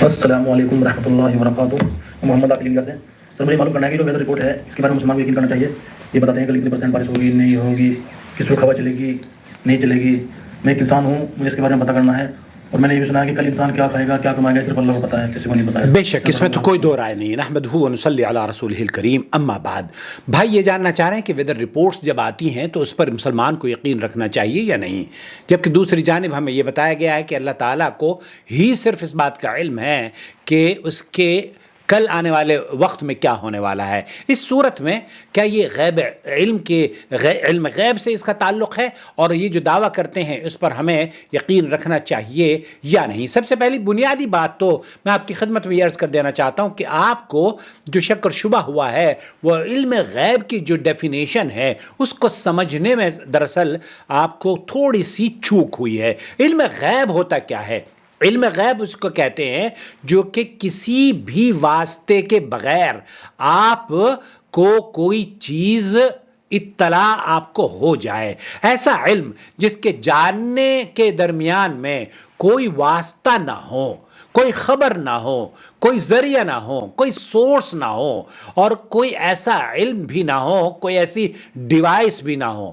السلام علیکم ورحمۃ اللہ وبرکاتہ. محمد عاقل انڈیا سے. سر مجھے معلوم کرنا ہے کہ جو ویدر رپورٹ ہے اس کے بارے میں مسلمان کو یقین کرنا چاہیے. یہ بتاتے ہیں کہ کتنی پرسینٹ بارش ہوگی نہیں ہوگی, کس وقت ہوا چلے گی نہیں چلے گی. میں ایک انسان ہوں, مجھے اس کے بارے میں پتہ کرنا ہے, اور میں نے یہ بھی سنا ہے کہ کل انسان کیا کھائے گا کیا کمائے گا صرف اللہ کو پتہ ہے, کسی کو نہیں پتہ ہے. بے شک اس میں تو کوئی دو رائے نہیں. نحمدہ و نصلی علی رسولہ الکریم, اما بعد. بھائی یہ جاننا چاہ رہے ہیں کہ ویدر رپورٹس جب آتی ہیں تو اس پر مسلمان کو یقین رکھنا چاہیے یا نہیں, جبکہ دوسری جانب ہمیں یہ بتایا گیا ہے کہ اللہ تعالیٰ کو ہی صرف اس بات کا علم ہے کہ اس کے کل آنے والے وقت میں کیا ہونے والا ہے. اس صورت میں کیا یہ علم غیب سے اس کا تعلق ہے, اور یہ جو دعویٰ کرتے ہیں اس پر ہمیں یقین رکھنا چاہیے یا نہیں؟ سب سے پہلی بنیادی بات تو میں آپ کی خدمت میں یہ عرض کر دینا چاہتا ہوں کہ آپ کو جو شک اور شبہ ہوا ہے وہ علم غیب کی جو ڈیفینیشن ہے اس کو سمجھنے میں دراصل آپ کو تھوڑی سی چوک ہوئی ہے. علم غیب ہوتا کیا ہے؟ علم غیب اس کو کہتے ہیں جو کہ کسی بھی واسطے کے بغیر آپ کو کوئی چیز اطلاع آپ کو ہو جائے. ایسا علم جس کے جاننے کے درمیان میں کوئی واسطہ نہ ہو, کوئی خبر نہ ہو, کوئی ذریعہ نہ ہو, کوئی سورس نہ ہو, اور کوئی ایسا علم بھی نہ ہو, کوئی ایسی ڈیوائس بھی نہ ہو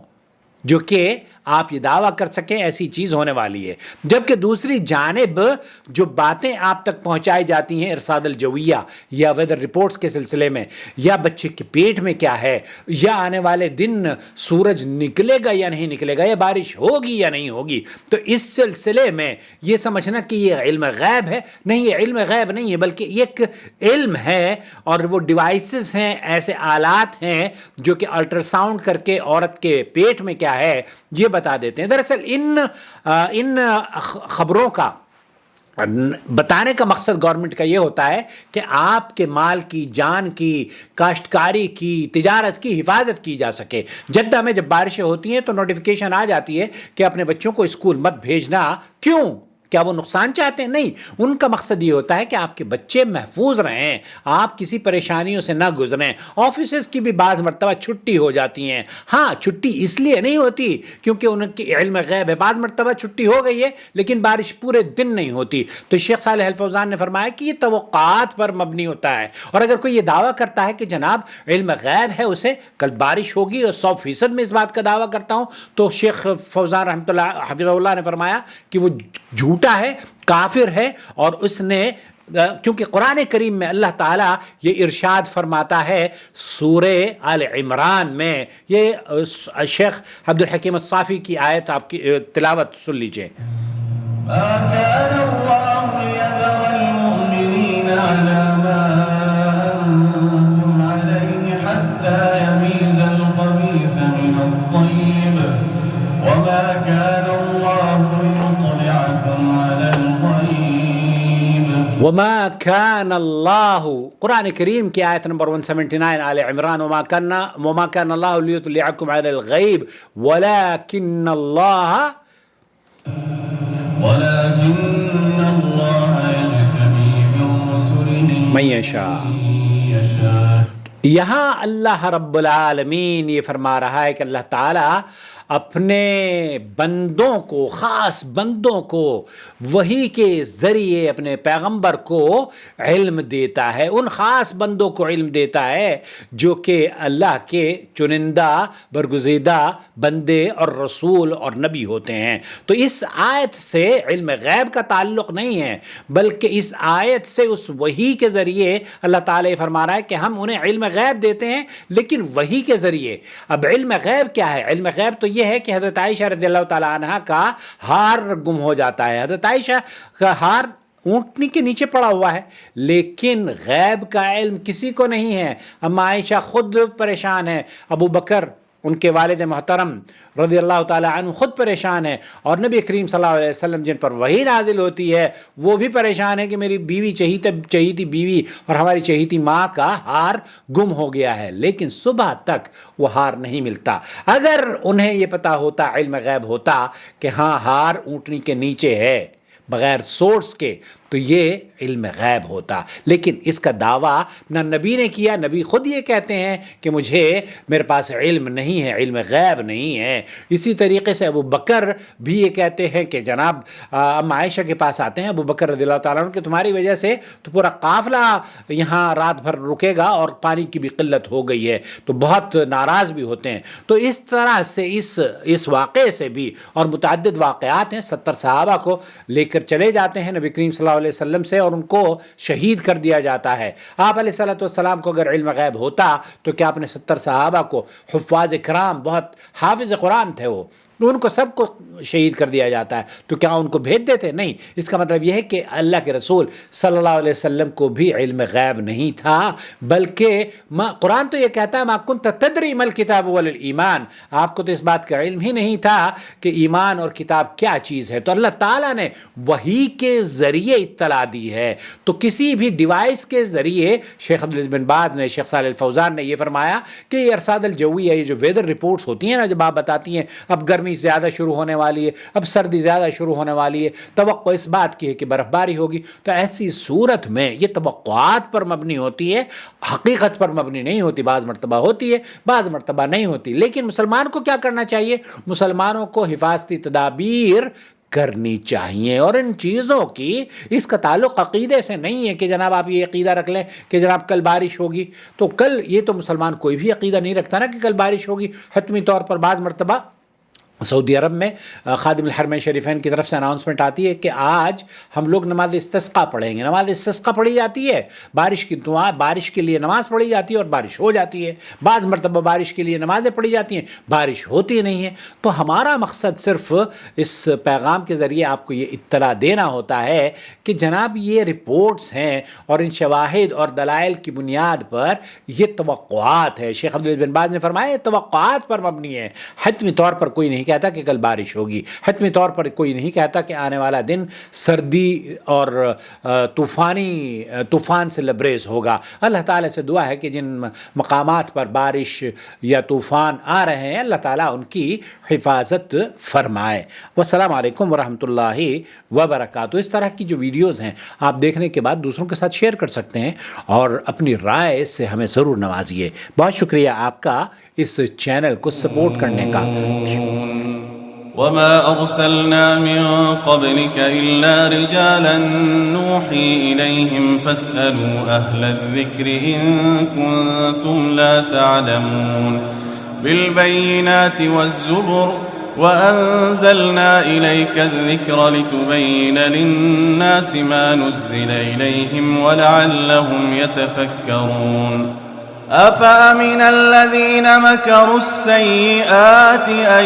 جو کہ آپ یہ دعویٰ کر سکیں ایسی چیز ہونے والی ہے. جبکہ دوسری جانب جو باتیں آپ تک پہنچائی جاتی ہیں ارصاد الجویہ یا ویدر رپورٹس کے سلسلے میں, یا بچے کے پیٹ میں کیا ہے, یا آنے والے دن سورج نکلے گا یا نہیں نکلے گا, یا بارش ہوگی یا نہیں ہوگی, تو اس سلسلے میں یہ سمجھنا کہ یہ علم غیب ہے, نہیں, یہ علم غیب نہیں ہے بلکہ یہ ایک علم ہے, اور وہ ڈیوائسز ہیں, ایسے آلات ہیں جو کہ الٹرا ساؤنڈ کر کے عورت کے پیٹ میں کیا ہے یہ بتا دیتے ہیں. دراصل ان خبروں کا بتانے کا مقصد گورنمنٹ کا یہ ہوتا ہے کہ آپ کے مال کی, جان کی, کاشتکاری کی, تجارت کی حفاظت کی جا سکے. جدہ میں جب بارشیں ہوتی ہیں تو نوٹیفیکیشن آ جاتی ہے کہ اپنے بچوں کو اسکول مت بھیجنا. کیوں؟ کیا وہ نقصان چاہتے ہیں؟ نہیں, ان کا مقصد یہ ہوتا ہے کہ آپ کے بچے محفوظ رہیں, آپ کسی پریشانیوں سے نہ گزریں. آفیسز کی بھی بعض مرتبہ چھٹی ہو جاتی ہیں. ہاں, چھٹی اس لیے نہیں ہوتی کیونکہ ان کی علم غیب ہے, بعض مرتبہ چھٹی ہو گئی ہے لیکن بارش پورے دن نہیں ہوتی. تو شیخ صالح الفوزان نے فرمایا کہ یہ توقعات پر مبنی ہوتا ہے, اور اگر کوئی یہ دعویٰ کرتا ہے کہ جناب علم غیب ہے اسے کل بارش ہوگی اور 100% میں اس بات کا دعویٰ کرتا ہوں, تو شیخ فوزان رحمۃ اللہ حفظہ اللہ نے فرمایا کہ وہ جھوٹا ہے, کافر ہے. اور اس نے, کیونکہ قرآن کریم میں اللہ تعالیٰ یہ ارشاد فرماتا ہے سورہ آل عمران میں, یہ شیخ عبد الحکیم الصافی کی آیت آپ کی تلاوت سن لیجئے. ما كان الله ليذر المؤمنين على ما أنتم عليه حتى يميز الخبيث من الطيب وما كان الله ليطلعكم على الغيب وما كان اللہ, قرآن کریم کی آیت نمبر 179 آل عمران, وما كان اللہ ليطلعكم على الغیب ولكن اللہ يجتبي من رسله من یشاء. یہاں اللہ رب العالمین یہ فرما رہا ہے کہ اللہ تعالیٰ اپنے بندوں کو, خاص بندوں کو وحی کے ذریعے اپنے پیغمبر کو علم دیتا ہے. ان خاص بندوں کو علم دیتا ہے جو کہ اللہ کے چنندہ برگزیدہ بندے اور رسول اور نبی ہوتے ہیں. تو اس آیت سے علم غیب کا تعلق نہیں ہے, بلکہ اس آیت سے اس وحی کے ذریعے اللہ تعالیٰ یہ فرما رہا ہے کہ ہم انہیں علم غیب دیتے ہیں لیکن وحی کے ذریعے. اب علم غیب کیا ہے؟ علم غیب تو یہ ہے کہ حضرت عائشہ رضی اللہ تعالیٰ عنہ کا ہار گم ہو جاتا ہے. حضرت عائشہ کا ہار اونٹنی کے نیچے پڑا ہوا ہے, لیکن غیب کا علم کسی کو نہیں ہے. اما عائشہ خود پریشان ہے, ابو بکر ان کے والد محترم رضی اللہ تعالیٰ عنہ خود پریشان ہے, اور نبی کریم صلی اللہ علیہ وسلم جن پر وحی نازل ہوتی ہے وہ بھی پریشان ہے کہ میری بیوی چہیتی بیوی اور ہماری چہیتی ماں کا ہار گم ہو گیا ہے, لیکن صبح تک وہ ہار نہیں ملتا. اگر انہیں یہ پتا ہوتا, علم غیب ہوتا کہ ہاں ہار اونٹنی کے نیچے ہے بغیر سورس کے, تو یہ علم غیب ہوتا. لیکن اس کا دعویٰ نہ نبی نے کیا، نبی خود یہ کہتے ہیں کہ میرے پاس علم نہیں ہے، علم غیب نہیں ہے. اسی طریقے سے ابو بکر بھی یہ کہتے ہیں کہ جناب اما عائشہ کے پاس آتے ہیں ابو بکر رضی اللہ تعالیٰ عنہ کہ تمہاری وجہ سے تو پورا قافلہ یہاں رات بھر رکے گا اور پانی کی بھی قلت ہو گئی ہے، تو بہت ناراض بھی ہوتے ہیں. تو اس طرح سے اس واقعے سے بھی اور متعدد واقعات ہیں. 70 صحابہ کو لے کر چلے جاتے ہیں نبی کریم صلی اللہ علیہ وسلم سے اور ان کو شہید کر دیا جاتا ہے. آپ علیہ الصلوۃ والسلام کو اگر علم غیب ہوتا تو کیا اپنے 70 صحابہ کو، حفاظ کرام، بہت حافظ قرآن تھے وہ، ان کو سب کو شہید کر دیا جاتا ہے، تو کیا ان کو بھیج دیتے؟ نہیں. اس کا مطلب یہ ہے کہ اللہ کے رسول صلی اللہ علیہ وسلم کو بھی علم غیب نہیں تھا، بلکہ قرآن تو یہ کہتا ہے ما کنت تدری ما الکتاب ولا الایمان، آپ کو تو اس بات کا علم ہی نہیں تھا کہ ایمان اور کتاب کیا چیز ہے. تو اللہ تعالیٰ نے وحی کے ذریعے اطلاع دی ہے. تو کسی بھی ڈیوائس کے ذریعے شیخ عبدالعزیز بن باز نے، شیخ صالح الفوزان نے یہ فرمایا کہ یہ ارصاد الجویہ، یہ جو ویدر رپورٹس ہوتی ہیں نا، جب آپ بتاتی ہیں اب گرمی زیادہ شروع ہونے والی ہے، اب سردی زیادہ شروع ہونے والی ہے، توقع اس بات کی ہے کہ برف باری ہوگی، تو ایسی صورت میں یہ توقعات پر مبنی ہوتی ہے، حقیقت پر مبنی نہیں ہوتی. بعض مرتبہ ہوتی ہے، بعض مرتبہ نہیں ہوتی. لیکن مسلمان کو کیا کرنا چاہیے؟ مسلمانوں کو حفاظتی تدابیر کرنی چاہیے، اور ان چیزوں کی اس کا تعلق عقیدے سے نہیں ہے کہ جناب آپ یہ عقیدہ رکھ لیں کہ جناب کل بارش ہوگی. تو کل یہ تو مسلمان کوئی بھی عقیدہ نہیں رکھتا نا کہ کل بارش ہوگی حتمی طور پر. بعض مرتبہ سعودی عرب میں خادم الحرمین شریفین کی طرف سے اناؤنسمنٹ آتی ہے کہ آج ہم لوگ نماز استسقا پڑھیں گے. نماز استسقا پڑھی جاتی ہے، بارش کی دعا، بارش کے لیے نماز پڑھی جاتی ہے اور بارش ہو جاتی ہے. بعض مرتبہ بارش کے لیے نمازیں پڑھی جاتی ہیں، بارش ہوتی نہیں ہے. تو ہمارا مقصد صرف اس پیغام کے ذریعے آپ کو یہ اطلاع دینا ہوتا ہے کہ جناب یہ رپورٹس ہیں اور ان شواہد اور دلائل کی بنیاد پر یہ توقعات ہے. شیخ عبدالعزیز بن باز نے فرمایا یہ توقعات پر مبنی ہے، حتمی طور پر کوئی نہیں کہتا کہ کل بارش ہوگی، حتمی طور پر کوئی نہیں کہتا کہ آنے والا دن سردی اور طوفان سے لبریز ہوگا. اللہ تعالیٰ سے دعا ہے کہ جن مقامات پر بارش یا طوفان آ رہے ہیں اللہ تعالیٰ ان کی حفاظت فرمائے. والسلام علیکم ورحمۃ اللہ وبرکاتہ. اس طرح کی جو ویڈیوز ہیں آپ دیکھنے کے بعد دوسروں کے ساتھ شیئر کر سکتے ہیں اور اپنی رائے سے ہمیں ضرور نوازیے. بہت شکریہ آپ کا اس چینل کو سپورٹ کرنے کا. وما أرسلنا من قبلك إلا رجالا نوحي إليهم فاسألوا أهل الذكر إن كنتم لا تعلمون. بالبينات والزبر وأنزلنا إليك الذكر لتبين للناس ما نزل إليهم ولعلهم يتفكرون. أفأمن الذين مكروا السيئات أن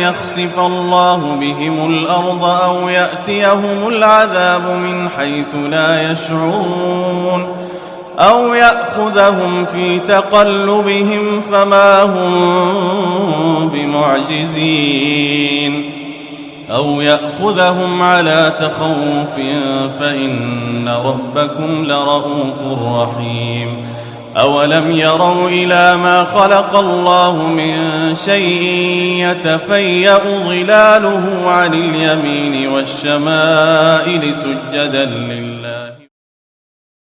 يخسف الله بهم الأرض أو يأتيهم العذاب من حيث لا يشعرون أو يأخذهم في تقلبهم فما هم بمعجزين أو يأخذهم على تخوف فإن ربكم لرؤوف رحيم. أولم يروا إلى ما خلق الله من شيء يتفيأ ظلاله عن اليمين والشمائل سجدا لله.